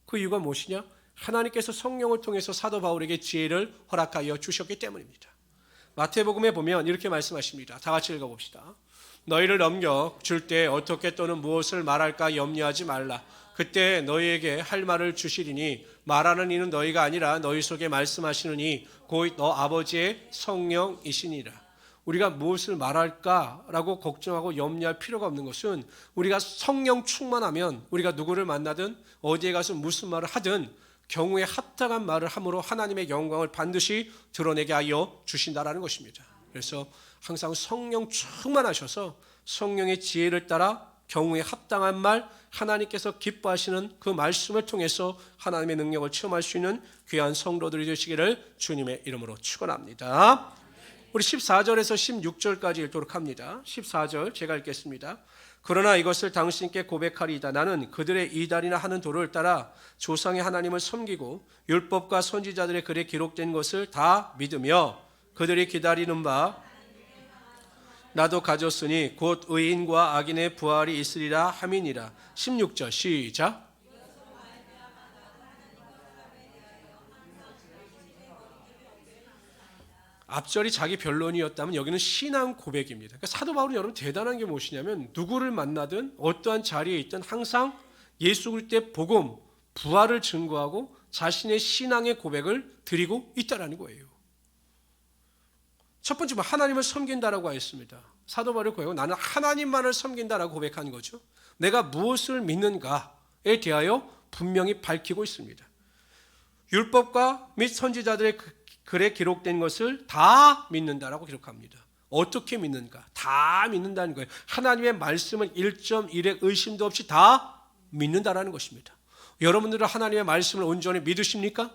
그 이유가 무엇이냐? 하나님께서 성령을 통해서 사도 바울에게 지혜를 허락하여 주셨기 때문입니다. 마태복음에 보면 이렇게 말씀하십니다. 다 같이 읽어봅시다. 너희를 넘겨 줄 때 어떻게 또는 무엇을 말할까 염려하지 말라. 그때 너희에게 할 말을 주시리니 말하는 이는 너희가 아니라 너희 속에 말씀하시는 이 곧 너 아버지의 성령이시니라. 우리가 무엇을 말할까라고 걱정하고 염려할 필요가 없는 것은 우리가 성령 충만하면 우리가 누구를 만나든 어디에 가서 무슨 말을 하든 경우에 합당한 말을 함으로 하나님의 영광을 반드시 드러내게 하여 주신다라는 것입니다. 그래서 항상 성령 충만하셔서 성령의 지혜를 따라 경우에 합당한 말, 하나님께서 기뻐하시는 그 말씀을 통해서 하나님의 능력을 체험할 수 있는 귀한 성도들이 되시기를 주님의 이름으로 축원합니다. 우리 14절에서 16절까지 읽도록 합니다. 14절 제가 읽겠습니다. 그러나 이것을 당신께 고백하리이다. 나는 그들의 이달이나 하는 도를 따라 조상의 하나님을 섬기고 율법과 선지자들의 글에 기록된 것을 다 믿으며 그들이 기다리는 바 나도 가졌으니 곧 의인과 악인의 부활이 있으리라 함이니라. 16절 시작. 앞절이 자기 변론이었다면 여기는 신앙 고백입니다. 그러니까 사도 바울은 여러분 대단한 게 무엇이냐면 누구를 만나든 어떠한 자리에 있든 항상 예수 그리스도의 복음, 부활을 증거하고 자신의 신앙의 고백을 드리고 있다라는 거예요. 첫 번째 하나님을 섬긴다라고 했습니다. 사도 바울이 고백하고 나는 하나님만을 섬긴다라고 고백한 거죠. 내가 무엇을 믿는가에 대하여 분명히 밝히고 있습니다. 율법과 및 선지자들의 글에 기록된 것을 다 믿는다라고 기록합니다. 어떻게 믿는가? 다 믿는다는 거예요. 하나님의 말씀을 1.1의 의심도 없이 다 믿는다라는 것입니다. 여러분들은 하나님의 말씀을 온전히 믿으십니까?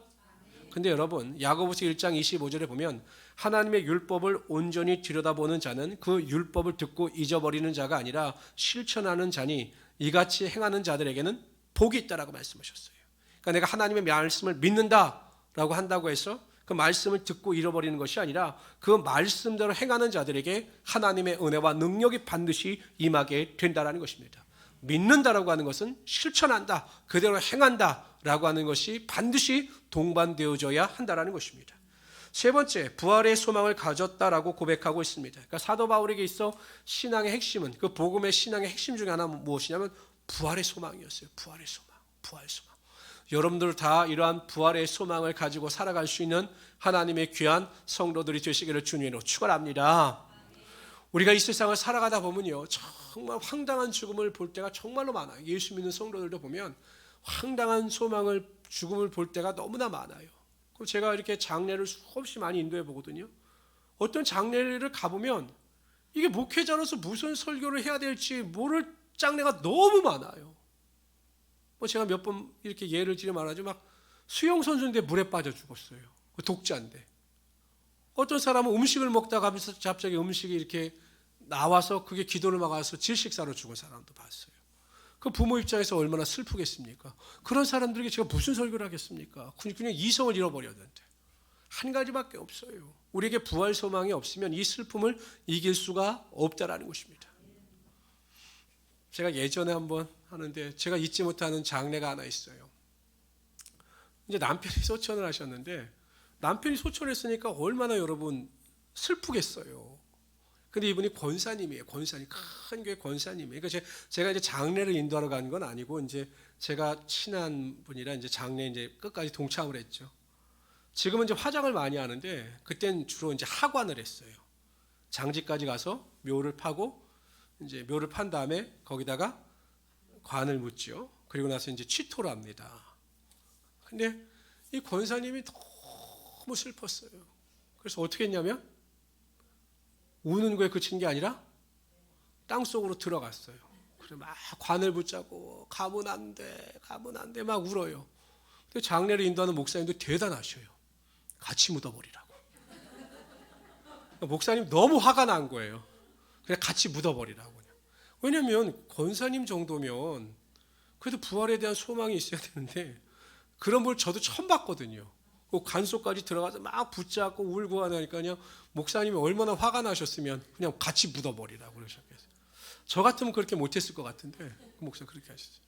근데 여러분 야고보서 1장 25절에 보면 하나님의 율법을 온전히 들여다보는 자는 그 율법을 듣고 잊어버리는 자가 아니라 실천하는 자니 이같이 행하는 자들에게는 복이 있다라고 말씀하셨어요. 그러니까 내가 하나님의 말씀을 믿는다라고 한다고 해서 그 말씀을 듣고 잃어버리는 것이 아니라 그 말씀대로 행하는 자들에게 하나님의 은혜와 능력이 반드시 임하게 된다라는 것입니다. 믿는다라고 하는 것은 실천한다, 그대로 행한다라고 하는 것이 반드시 동반되어져야 한다라는 것입니다. 세 번째, 부활의 소망을 가졌다라고 고백하고 있습니다. 그러니까 사도 바울에게 있어 신앙의 핵심은 그 복음의 신앙의 핵심 중에 하나 무엇이냐면 부활의 소망이었어요. 부활의 소망, 부활 소망. 여러분들 다 이러한 부활의 소망을 가지고 살아갈 수 있는 하나님의 귀한 성도들이 되시기를 주님으로 축원합니다. 우리가 이 세상을 살아가다 보면요, 정말 황당한 죽음을 볼 때가 정말로 많아요. 예수 믿는 성도들도 보면 황당한 소망을 죽음을 볼 때가 너무나 많아요. 그럼 제가 이렇게 장례를 수없이 많이 인도해 보거든요. 어떤 장례를 가보면 이게 목회자로서 무슨 설교를 해야 될지 모를 장례가 너무 많아요. 뭐 제가 몇 번 이렇게 예를 들어 말하죠. 막 수영 선수인데 물에 빠져 죽었어요. 독자인데. 어떤 사람은 음식을 먹다가 하면서 갑자기 음식이 이렇게 나와서 그게 기도를 막아서 질식사로 죽은 사람도 봤어요. 그 부모 입장에서 얼마나 슬프겠습니까? 그런 사람들에게 제가 무슨 설교를 하겠습니까? 그냥 이성을 잃어버렸는데. 한 가지밖에 없어요. 우리에게 부활 소망이 없으면 이 슬픔을 이길 수가 없다라는 것입니다. 제가 예전에 한번 하는데 제가 잊지 못하는 장례가 하나 있어요. 이제 남편이 소천을 하셨는데 남편이 소천했으니까 얼마나 여러분 슬프겠어요. 근데 이분이 권사님이에요. 권사님, 큰 교회 권사님이에요. 그러니까 제가 이제 장례를 인도하러 간 건 아니고 이제 제가 친한 분이라 이제 장례 이제 끝까지 동참을 했죠. 지금은 이제 화장을 많이 하는데 그땐 주로 이제 하관을 했어요. 장지까지 가서 묘를 파고 이제 묘를 판 다음에 거기다가 관을 묻죠. 그리고 나서 이제 취토를 합니다. 근데 이 권사님이 너무 슬펐어요. 그래서 어떻게 했냐면 우는 거에 그친 게 아니라 땅속으로 들어갔어요. 그래서 막 관을 붙잡고 가면 안 돼, 가면 안 돼 막 울어요. 근데 장례를 인도하는 목사님도 대단하셔요. 같이 묻어버리라고. 목사님 너무 화가 난 거예요. 그냥 같이 묻어버리라고. 왜냐하면 권사님 정도면 그래도 부활에 대한 소망이 있어야 되는데 그런 걸 저도 처음 봤거든요. 그 관소까지 들어가서 막 붙잡고 울고 하니까요. 목사님이 얼마나 화가 나셨으면 그냥 같이 묻어버리라고 그러셨겠어요. 저 같으면 그렇게 못했을 것 같은데 그 목사 그렇게 하셨어요.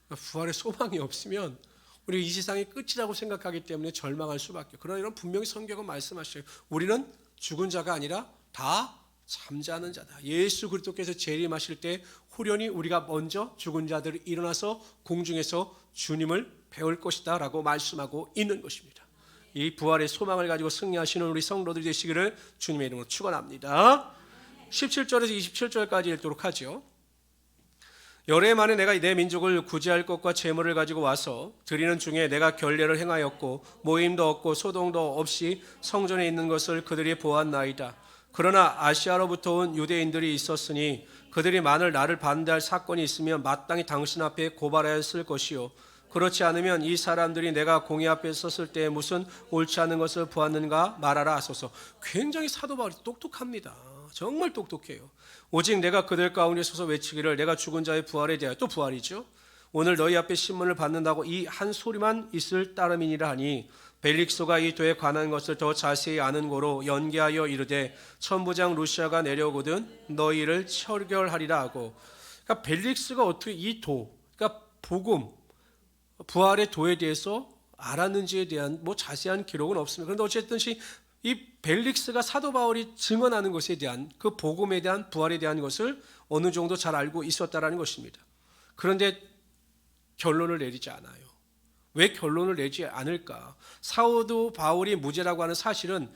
그러니까 부활의 소망이 없으면 우리 이 세상이 끝이라고 생각하기 때문에 절망할 수밖에. 그러나 이런 분명히 성경은 말씀하셔요. 우리는 죽은 자가 아니라 다 잠자는 자다. 예수 그리스도께서 재림하실 때 후련히 우리가 먼저 죽은 자들이 일어나서 공중에서 주님을 배울 것이다 라고 말씀하고 있는 것입니다. 이 부활의 소망을 가지고 승리하시는 우리 성도들이 되시기를 주님의 이름으로 축원합니다. 17절에서 27절까지 읽도록 하죠. 열해 만에 내가 내 민족을 구제할 것과 재물을 가지고 와서 드리는 중에 내가 결례를 행하였고 모임도 없고 소동도 없이 성전에 있는 것을 그들이 보았나이다. 그러나 아시아로부터 온 유대인들이 있었으니 그들이 만일 나를 반대할 사건이 있으면 마땅히 당신 앞에 고발하였을 것이요 그렇지 않으면 이 사람들이 내가 공의 앞에 섰을 때 무슨 옳지 않은 것을 보았는가 말하라 하소서. 굉장히 사도 바울이 똑똑합니다. 정말 똑똑해요. 오직 내가 그들 가운데 서서 외치기를 내가 죽은 자의 부활에 대하여, 또 부활이죠, 오늘 너희 앞에 신문을 받는다고 이 한 소리만 있을 따름이니라 하니 벨릭소가 이 도에 관한 것을 더 자세히 아는 고로 연기하여 이르되 천부장 루시아가 내려오거든 너희를 처결하리라 하고. 그러니까 벨릭스가 어떻게 이 도, 그러니까 복음, 부활의 도에 대해서 알았는지에 대한 뭐 자세한 기록은 없습니다. 그런데 어쨌든 이 벨릭스가 사도 바울이 증언하는 것에 대한 그 복음에 대한 부활에 대한 것을 어느 정도 잘 알고 있었다라는 것입니다. 그런데 결론을 내리지 않아요. 왜 결론을 내지 않을까? 사도 바울이 무죄라고 하는 사실은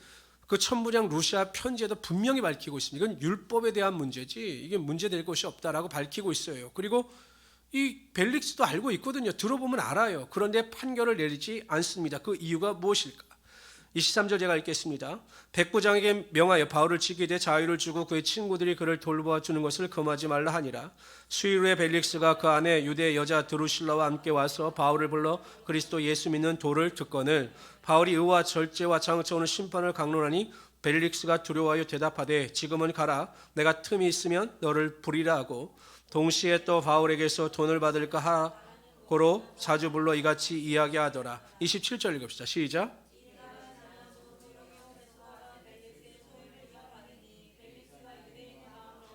그 천부장 루시아 편지에도 분명히 밝히고 있습니다. 이건 율법에 대한 문제지 이게 문제될 것이 없다라고 밝히고 있어요. 그리고 이 벨릭스도 알고 있거든요. 들어보면 알아요. 그런데 판결을 내리지 않습니다. 그 이유가 무엇일까? 23절 제가 읽겠습니다. 백부장에게 명하여 바울을 치기되 자유를 주고 그의 친구들이 그를 돌보아주는 것을 금하지 말라 하니라. 수일 후에 벨릭스가 그 안에 유대 여자 드루실라와 함께 와서 바울을 불러 그리스도 예수 믿는 도를 듣거늘 바울이 의와 절제와 장차 오는 심판을 강론하니 벨릭스가 두려워하여 대답하되 지금은 가라 내가 틈이 있으면 너를 부리라 하고 동시에 또 바울에게서 돈을 받을까 하고로 자주 불러 이같이 이야기하더라. 27절 읽읍시다. 시작.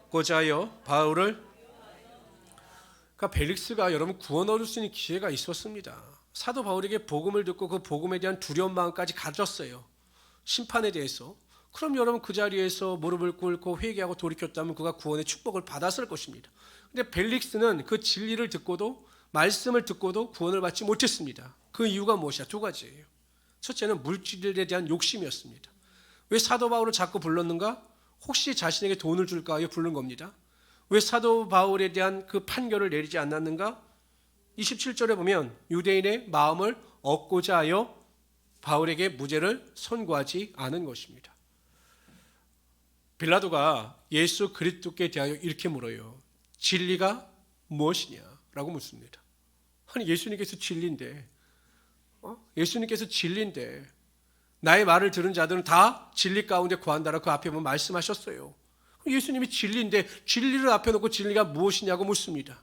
고자여 바울을, 그러니까 벨릭스가 여러분 구원 얻을 수 있는 기회가 있었습니다. 사도 바울에게 복음을 듣고 그 복음에 대한 두려운 마음까지 가졌어요. 심판에 대해서. 그럼 여러분 그 자리에서 무릎을 꿇고 회개하고 돌이켰다면 그가 구원의 축복을 받았을 것입니다. 근데 벨릭스는 그 진리를 듣고도 말씀을 듣고도 구원을 받지 못했습니다. 그 이유가 무엇이야? 두 가지예요. 첫째는 물질에 대한 욕심이었습니다. 왜 사도 바울을 자꾸 불렀는가? 혹시 자신에게 돈을 줄까 하여 부른 겁니다. 왜 사도 바울에 대한 그 판결을 내리지 않았는가? 27절에 보면 유대인의 마음을 얻고자 하여 바울에게 무죄를 선고하지 않은 것입니다. 빌라도가 예수 그리스도께 대하여 이렇게 물어요. 진리가 무엇이냐라고 묻습니다. 아니 예수님께서 진리인데, 예수님께서 진리인데 나의 말을 들은 자들은 다 진리 가운데 거한다라고 그 앞에 보면 말씀하셨어요. 예수님이 진리인데 진리를 앞에 놓고 진리가 무엇이냐고 묻습니다.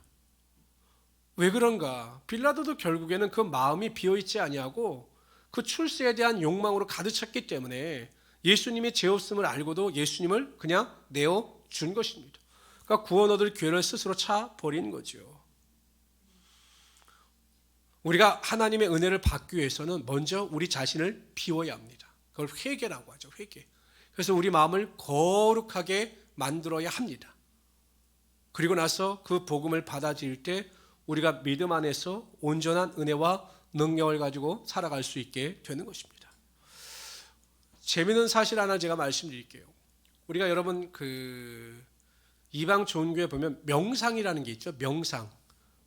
왜 그런가? 빌라도도 결국에는 그 마음이 비어있지 아니하고 그 출세에 대한 욕망으로 가득 찼기 때문에 예수님의 죄 없음을 알고도 예수님을 그냥 내어준 것입니다. 그러니까 구원 얻을 기회를 스스로 차버린 거죠. 우리가 하나님의 은혜를 받기 위해서는 먼저 우리 자신을 비워야 합니다. 그걸 회개라고 하죠. 회개. 그래서 우리 마음을 거룩하게 만들어야 합니다. 그리고 나서 그 복음을 받아들일 때 우리가 믿음 안에서 온전한 은혜와 능력을 가지고 살아갈 수 있게 되는 것입니다. 재미있는 사실 하나 제가 말씀드릴게요. 우리가 여러분 그 이방 종교에 보면 명상이라는 게 있죠. 명상.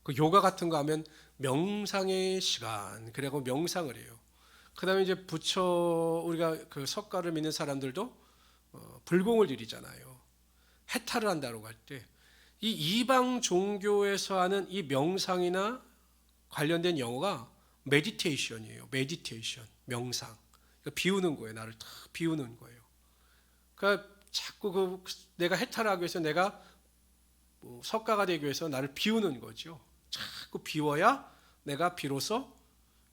그 요가 같은 거 하면 명상의 시간, 그리고 명상을 해요. 그 다음에 이제 부처, 우리가 그 석가를 믿는 사람들도 불공을 드리잖아요. 해탈을 한다고 할 때. 이 이방 종교에서 하는 이 명상이나 관련된 용어가 메디테이션이에요. 메디테이션, 명상. 그러니까 비우는 거예요. 나를 탁 비우는 거예요. 그러니까 자꾸 내가 해탈하기 위해서 내가 석가가 되기 위해서 나를 비우는 거죠. 자꾸 비워야 내가 비로소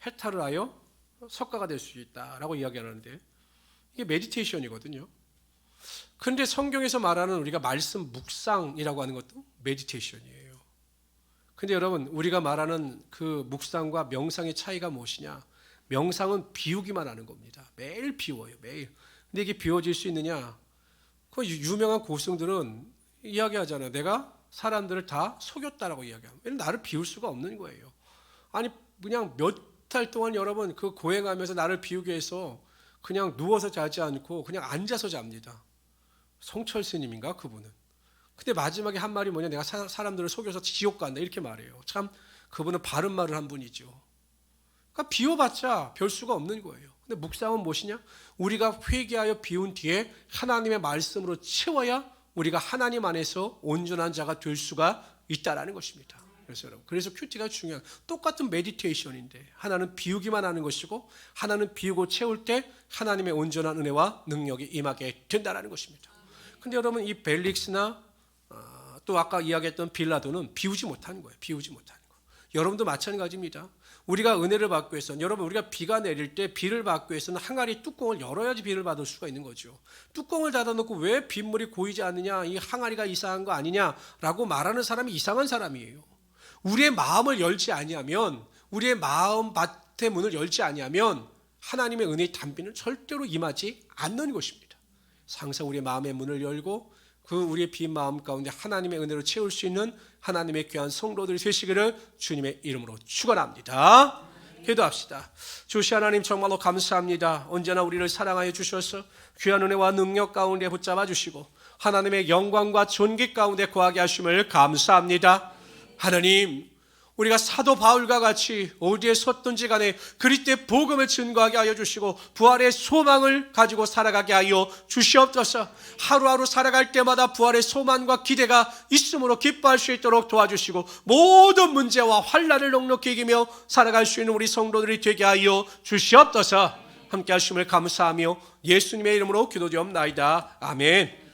해탈을 하여 석가가 될 수 있다라고 이야기하는데, 이게 메디테이션이거든요. 그런데 성경에서 말하는 우리가 말씀 묵상이라고 하는 것도 메디테이션이에요. 근데 여러분, 우리가 말하는 그 묵상과 명상의 차이가 무엇이냐? 명상은 비우기만 하는 겁니다. 매일 비워요, 매일. 근데 이게 비워질 수 있느냐? 그 유명한 고승들은 이야기하잖아요. 내가 사람들을 다 속였다라고 이야기합니다. 왜냐면 나를 비울 수가 없는 거예요. 아니 그냥 몇 달 동안 여러분 그 고행하면서 나를 비우기 위해서 그냥 누워서 자지 않고 그냥 앉아서 잡니다. 성철 스님인가 그분은. 근데 마지막에 한 말이 뭐냐? 내가 사람들을 속여서 지옥 간다 이렇게 말해요. 참 그분은 바른 말을 한 분이죠. 그러니까 비워봤자 별 수가 없는 거예요. 근데 묵상은 무엇이냐? 우리가 회개하여 비운 뒤에 하나님의 말씀으로 채워야 우리가 하나님 안에서 온전한 자가 될 수가 있다라는 것입니다. 그래서 여러분, 그래서 큐티가 중요한, 똑같은 메디테이션인데 하나는 비우기만 하는 것이고 하나는 비우고 채울 때 하나님의 온전한 은혜와 능력이 임하게 된다라는 것입니다. 근데 여러분, 이 벨릭스나 또 아까 이야기했던 빌라도는 비우지 못한 거예요. 비우지 못한 거. 여러분도 마찬가지입니다. 우리가 은혜를 받기 위해서는, 여러분 우리가 비가 내릴 때 비를 받기 위해서는 항아리 뚜껑을 열어야지 비를 받을 수가 있는 거죠. 뚜껑을 닫아놓고 왜 빗물이 고이지 않느냐, 이 항아리가 이상한 거 아니냐라고 말하는 사람이 이상한 사람이에요. 우리의 마음을 열지 아니하면, 우리의 마음 밭의 문을 열지 아니하면 하나님의 은혜의 단비는 절대로 임하지 않는 것입니다. 항상 우리의 마음의 문을 열고 그 우리의 빈 마음 가운데 하나님의 은혜로 채울 수 있는 하나님의 귀한 성도들이 되시기를 주님의 이름으로 축원합니다. 기도합시다. 주시 하나님, 정말로 감사합니다. 언제나 우리를 사랑하여 주셔서 귀한 은혜와 능력 가운데 붙잡아 주시고 하나님의 영광과 존귀 가운데 거하게 하심을 감사합니다. 하나님, 우리가 사도 바울과 같이 어디에 섰든지 간에 그리스도의 복음을 증거하게 하여 주시고 부활의 소망을 가지고 살아가게 하여 주시옵소서. 하루하루 살아갈 때마다 부활의 소망과 기대가 있음으로 기뻐할 수 있도록 도와주시고 모든 문제와 환난을 넉넉히 이기며 살아갈 수 있는 우리 성도들이 되게 하여 주시옵소서. 함께 하심을 감사하며 예수님의 이름으로 기도드리옵나이다. 아멘.